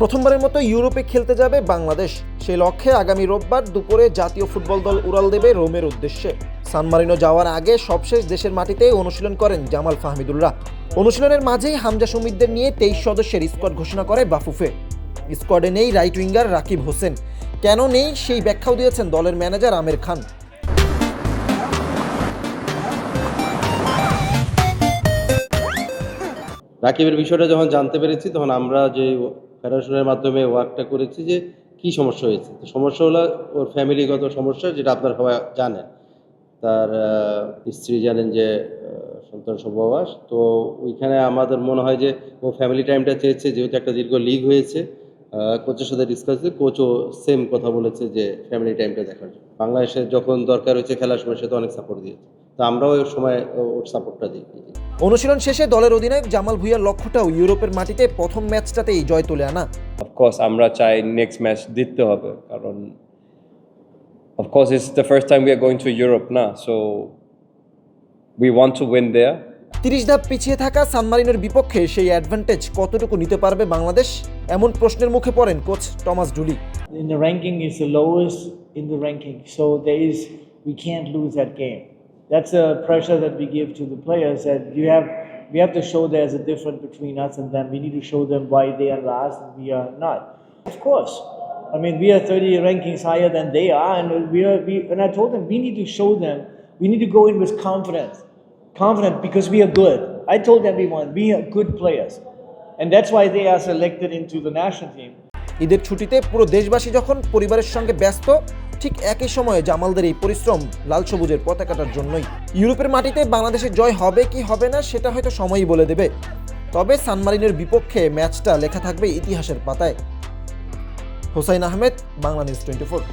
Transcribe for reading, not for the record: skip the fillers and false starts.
প্রথমবারের মতো ইউরোপে খেলতে যাবে বাংলাদেশ। সেই লক্ষ্যে আগামী রোববার দুপুরে জাতীয় ফুটবল দল উড়াল দেবে রোমের উদ্দেশ্যে। সান মারিনো যাওয়ার আগে সবশেষ দেশের মাটিতে অনুশীলন করেন জামাল ফাহমিদুলরা। অনুশীলনের মাঝেই হামজা সুমিতদের নিয়ে 23 সদস্যের স্কোয়াড ঘোষণা করে বাফুফে। স্কোয়াডে নেই রাইট উইঙ্গার রাকিব হোসেন। কেন নেই সেই ব্যাখ্যাও দিয়েছেন দলের ম্যানেজার আমির খান। রাকিবের বিষয়টা যখন জানতে পেরেছি তখন আমরা যে ফেডারেশনের মাধ্যমে ওয়ার্কটা করেছি যে কি সমস্যা হয়েছে। তো সমস্যা হলো ওর ফ্যামিলিগত সমস্যা, যেটা আপনারা সবাই জানেন। তার স্ত্রী জানেন যে সন্তান সহবাস। তো ওইখানে আমাদের মনে হয় যে ও ফ্যামিলি টাইমটা চেয়েছে, যেহেতু একটা দীর্ঘ লিগ হয়েছে। কোচের সাথে ডিসকাস করে কোচও সেম কথা বলেছে যে ফ্যামিলি টাইমটা দেখার জন্য। বাংলাদেশের যখন দরকার হয়েছে খেলার সময় সে তো অনেক সাপোর্ট দিয়েছে, তো আমরাও ওই সময় ওর সাপোর্টটা দিই। অনুশীলন শেষে দলের অধিনায়ক জামাল ভুঁইয়ার লক্ষ্যটাও ইউরোপের মাটিতে প্রথম ম্যাচটাতেই জয় তুলে আনা। অফকোর্স আমরা চাই নেক্সট ম্যাচ জিততে হবে, কারণ of course it's the first time we are going to Europe না, so we want to win there. 30 ধাপ পিছিয়ে থাকা সান মারিনোর বিপক্ষে সেই অ্যাডভান্টেজ কতটুকু নিতে পারবে বাংলাদেশ, এমন প্রশ্নের মুখে পড়েন coach Thomas Dooley. In the ranking is the lowest in the ranking, so we can't lose that game. That's a pressure that we give to the players, that we have to show there's a difference between us and them. We need to show them why they are last and we are not. Of course, I mean, we are 30 rankings higher than they are, and and I told them we need to show them, we need to go in with confident because we are good. I told everyone we are good players, and that's why they are selected into the national team. ঈদের ছুটিতে পুরো দেশবাসী যখন পরিবারের সঙ্গে ব্যস্ত, ঠিক একই সময়ে জামালদের এই পরিশ্রম লাল সবুজের পতাকাটার জন্যই। ইউরোপের মাটিতে বাংলাদেশের জয় হবে কি হবে না সেটা হয়তো সময়ই বলে দেবে, তবে সান মারিনোর বিপক্ষে ম্যাচটা লেখা থাকবে ইতিহাসের পাতায়। হোসাইন আহমেদ, বাংলা নিউজ 24।